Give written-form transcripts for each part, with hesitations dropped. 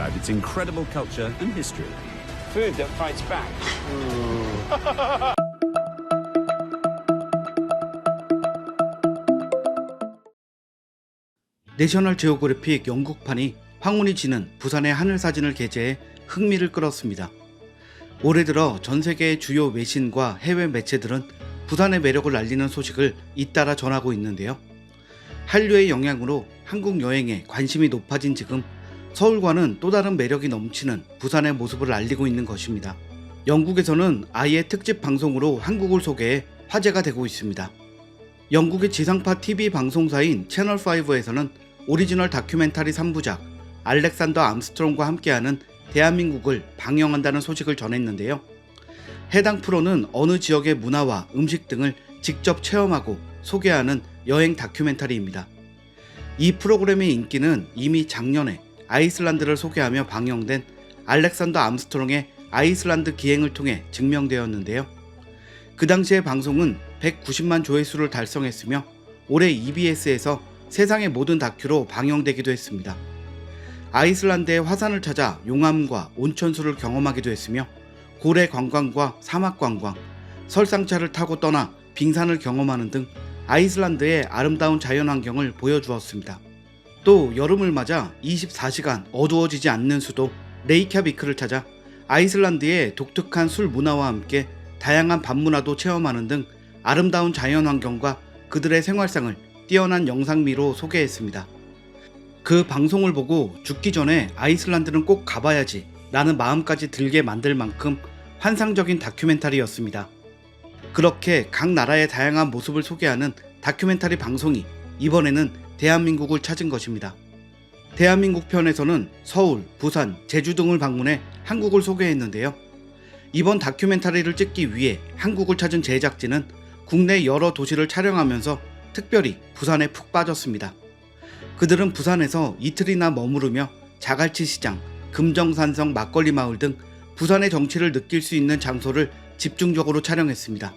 describe its incredible culture and history. Food that fights back. 내셔널 지오그래픽 영국판이 황혼이 지는 부산의 하늘사진을 게재해 흥미를 끌었습니다. 올해 들어 전 세계의 주요 외신과 해외 매체들은 부산의 매력을 알리는 소식을 잇따라 전하고 있는데요. 한류의 영향으로 한국 여행에 관심이 높아진 지금 서울과는 또 다른 매력이 넘치는 부산의 모습을 알리고 있는 것입니다. 영국에서는 아예 특집 방송으로 한국을 소개해 화제가 되고 있습니다. 영국의 지상파 TV 방송사인 채널5에서는 오리지널 다큐멘터리 3부작 알렉산더 암스트롱과 함께하는 대한민국을 방영한다는 소식을 전했는데요. 해당 프로는 어느 지역의 문화와 음식 등을 직접 체험하고 소개하는 여행 다큐멘터리입니다. 이 프로그램의 인기는 이미 작년에 아이슬란드를 소개하며 방영된 알렉산더 암스트롱의 아이슬란드 기행을 통해 증명되었는데요. 그 당시의 방송은 190만 조회수를 달성했으며 올해 EBS에서 세상의 모든 다큐로 방영되기도 했습니다. 아이슬란드의 화산을 찾아 용암과 온천수를 경험하기도 했으며 고래 관광과 사막 관광, 설상차를 타고 떠나 빙산을 경험하는 등 아이슬란드의 아름다운 자연환경을 보여주었습니다. 또 여름을 맞아 24시간 어두워지지 않는 수도 레이캬비크를 찾아 아이슬란드의 독특한 술 문화와 함께 다양한 밤문화도 체험하는 등 아름다운 자연환경과 그들의 생활상을 뛰어난 영상미로 소개했습니다. 그 방송을 보고 죽기 전에 아이슬란드는 꼭 가봐야지 라는 마음까지 들게 만들 만큼 환상적인 다큐멘터리였습니다. 그렇게 각 나라의 다양한 모습을 소개하는 다큐멘터리 방송이 이번에는 대한민국을 찾은 것입니다. 대한민국 편에서는 서울, 부산, 제주 등을 방문해 한국을 소개했는데요. 이번 다큐멘터리를 찍기 위해 한국을 찾은 제작진은 국내 여러 도시를 촬영하면서 특별히 부산에 푹 빠졌습니다. 그들은 부산에서 이틀이나 머무르며 자갈치 시장, 금정산성 막걸리 마을 등 부산의 정취를 느낄 수 있는 장소를 집중적으로 촬영했습니다.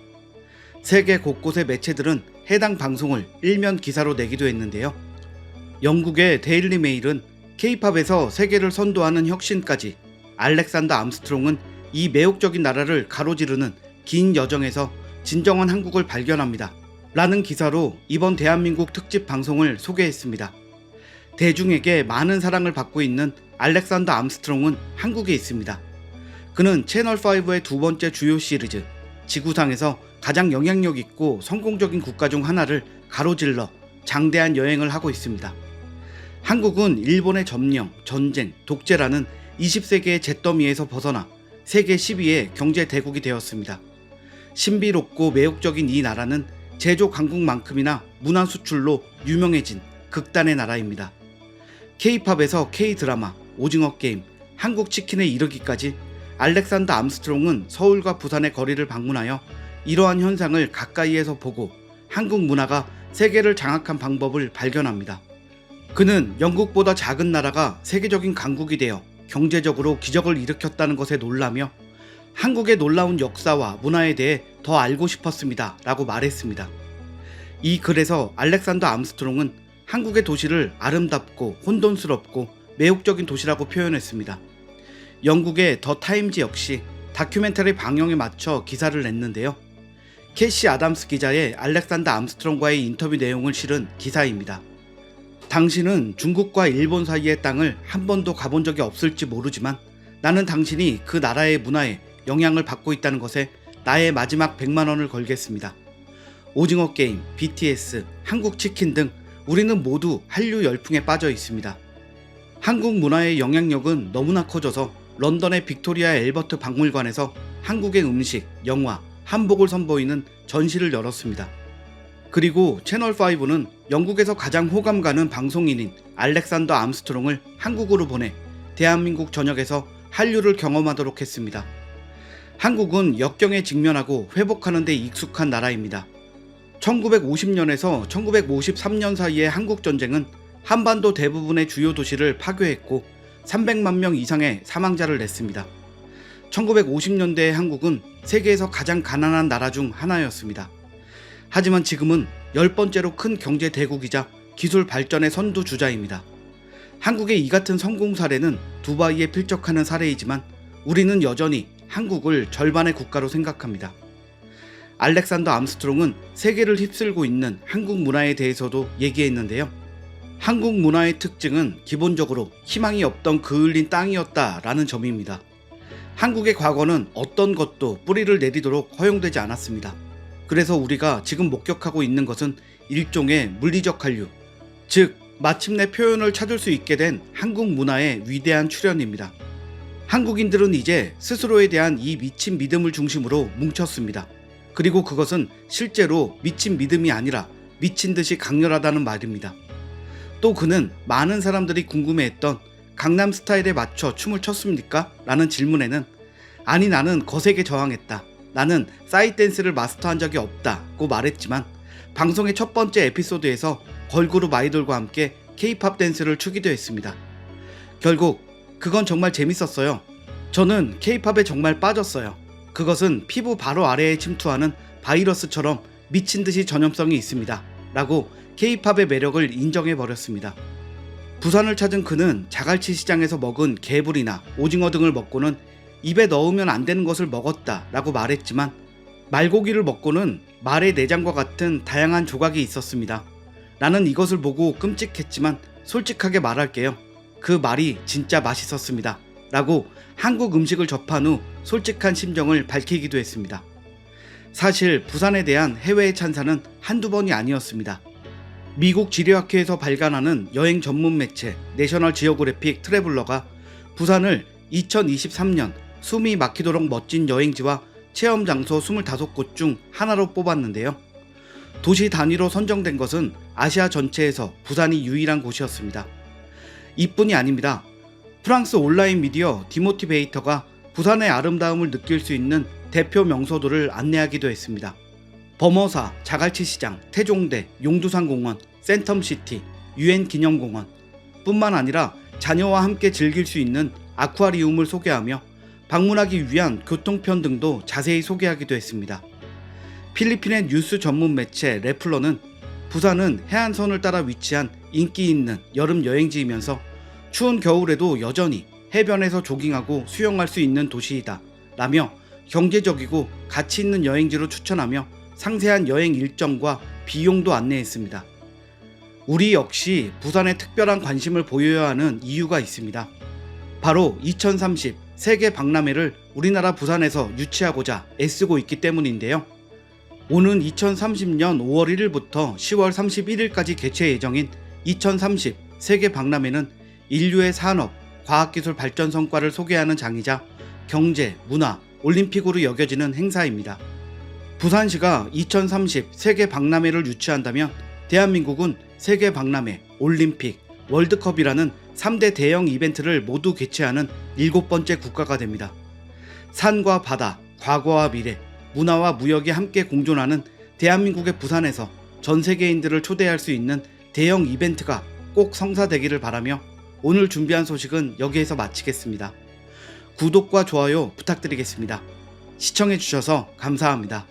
세계 곳곳의 매체들은 해당 방송을 일면 기사로 내기도 했는데요. 영국의 데일리 메일은 K-팝에서 세계를 선도하는 혁신까지 알렉산더 암스트롱은 이 매혹적인 나라를 가로지르는 긴 여정에서 진정한 한국을 발견합니다. 라는 기사로 이번 대한민국 특집 방송을 소개했습니다. 대중에게 많은 사랑을 받고 있는 알렉산더 암스트롱은 한국에 있습니다. 그는 채널5의 두 번째 주요 시리즈 지구상에서 가장 영향력 있고 성공적인 국가 중 하나를 가로질러 장대한 여행을 하고 있습니다. 한국은 일본의 점령, 전쟁, 독재라는 20세기의 잿더미에서 벗어나 세계 10위의 경제 대국이 되었습니다. 신비롭고 매혹적인 이 나라는 제조 강국만큼이나 문화 수출로 유명해진 극단의 나라입니다. K-팝에서 K-드라마, 오징어 게임, 한국 치킨에 이르기까지 알렉산더 암스트롱은 서울과 부산의 거리를 방문하여 이러한 현상을 가까이에서 보고 한국 문화가 세계를 장악한 방법을 발견합니다. 그는 영국보다 작은 나라가 세계적인 강국이 되어 경제적으로 기적을 일으켰다는 것에 놀라며 한국의 놀라운 역사와 문화에 대해 더 알고 싶었습니다 라고 말했습니다. 이 글에서 알렉산더 암스트롱은 한국의 도시를 아름답고 혼돈스럽고 매혹적인 도시라고 표현했습니다. 영국의 더 타임즈 역시 다큐멘터리 방영에 맞춰 기사를 냈는데요. 캐시 아담스 기자의 알렉산더 암스트롱과의 인터뷰 내용을 실은 기사입니다. 당신은 중국과 일본 사이의 땅을 한 번도 가본 적이 없을지 모르지만 나는 당신이 그 나라의 문화에 영향을 받고 있다는 것에 나의 마지막 100만 원을 걸겠습니다. 오징어 게임, BTS, 한국 치킨 등 우리는 모두 한류 열풍에 빠져 있습니다. 한국 문화의 영향력은 너무나 커져서 런던의 빅토리아 앨버트 박물관에서 한국의 음식, 영화, 한복을 선보이는 전시를 열었습니다. 그리고 채널5는 영국에서 가장 호감 가는 방송인인 알렉산더 암스트롱을 한국으로 보내 대한민국 전역에서 한류를 경험하도록 했습니다. 한국은 역경에 직면하고 회복하는 데 익숙한 나라입니다. 1950년에서 1953년 사이의 한국전쟁은 한반도 대부분의 주요 도시를 파괴했고 300만 명 이상의 사망자를 냈습니다. 1950년대의 한국은 세계에서 가장 가난한 나라 중 하나였습니다. 하지만 지금은 10번째로 큰 경제 대국이자 기술 발전의 선두주자입니다. 한국의 이 같은 성공 사례는 두바이에 필적하는 사례이지만 우리는 여전히 한국을 절반의 국가로 생각합니다. 알렉산더 암스트롱은 세계를 휩쓸고 있는 한국 문화에 대해서도 얘기했는데요. 한국 문화의 특징은 기본적으로 희망이 없던 그을린 땅이었다라는 점입니다. 한국의 과거는 어떤 것도 뿌리를 내리도록 허용되지 않았습니다. 그래서 우리가 지금 목격하고 있는 것은 일종의 물리적 한류, 즉 마침내 표현을 찾을 수 있게 된 한국 문화의 위대한 출현입니다. 한국인들은 이제 스스로에 대한 이 미친 믿음을 중심으로 뭉쳤습니다. 그리고 그것은 실제로 미친 믿음이 아니라 미친 듯이 강렬하다는 말입니다. 또 그는 많은 사람들이 궁금해했던 강남 스타일에 맞춰 춤을 췄습니까? 라는 질문에는 아니 나는 거세게 저항했다. 나는 싸이 댄스를 마스터한 적이 없다고 말했지만 방송의 첫 번째 에피소드에서 걸그룹 아이돌과 함께 K-팝 댄스를 추기도 했습니다. 결국 그건 정말 재밌었어요. 저는 K-팝에 정말 빠졌어요. 그것은 피부 바로 아래에 침투하는 바이러스처럼 미친듯이 전염성이 있습니다. 라고 K-팝의 매력을 인정해버렸습니다. 부산을 찾은 그는 자갈치 시장에서 먹은 개불이나 오징어 등을 먹고는 입에 넣으면 안 되는 것을 먹었다 라고 말했지만 말고기를 먹고는 말의 내장과 같은 다양한 조각이 있었습니다. 나는 이것을 보고 끔찍했지만 솔직하게 말할게요. 그 말이 진짜 맛있었습니다. 라고 한국 음식을 접한 후 솔직한 심정을 밝히기도 했습니다. 사실 부산에 대한 해외의 찬사는 한두 번이 아니었습니다. 미국 지리학회에서 발간하는 여행 전문 매체 내셔널 지오그래픽 트래블러가 부산을 2023년 숨이 막히도록 멋진 여행지와 체험 장소 25곳 중 하나로 뽑았는데요. 도시 단위로 선정된 것은 아시아 전체에서 부산이 유일한 곳이었습니다. 이뿐이 아닙니다. 프랑스 온라인 미디어 디모티베이터가 부산의 아름다움을 느낄 수 있는 대표 명소들을 안내하기도 했습니다. 범어사, 자갈치시장, 태종대, 용두산공원, 센텀시티, UN 기념공원 뿐만 아니라 자녀와 함께 즐길 수 있는 아쿠아리움을 소개하며 방문하기 위한 교통편 등도 자세히 소개하기도 했습니다. 필리핀의 뉴스 전문 매체 레플러는 부산은 해안선을 따라 위치한 인기 있는 여름 여행지이면서 추운 겨울에도 여전히 해변에서 조깅하고 수영할 수 있는 도시이다 라며 경제적이고 가치 있는 여행지로 추천하며 상세한 여행 일정과 비용도 안내했습니다. 우리 역시 부산에 특별한 관심을 보여야 하는 이유가 있습니다. 바로 2030 세계 박람회를 우리나라 부산에서 유치하고자 애쓰고 있기 때문인데요. 오는 2030년 5월 1일부터 10월 31일까지 개최 예정인 2030 세계 박람회는 인류의 산업, 과학기술 발전 성과를 소개하는 장이자 경제, 문화, 올림픽으로 여겨지는 행사입니다. 부산시가 2030 세계 박람회를 유치한다면 대한민국은 세계 박람회, 올림픽, 월드컵이라는 3대 대형 이벤트를 모두 개최하는 7번째 국가가 됩니다. 산과 바다, 과거와 미래, 문화와 무역이 함께 공존하는 대한민국의 부산에서 전 세계인들을 초대할 수 있는 대형 이벤트가 꼭 성사되기를 바라며 오늘 준비한 소식은 여기에서 마치겠습니다. 구독과 좋아요 부탁드리겠습니다. 시청해주셔서 감사합니다.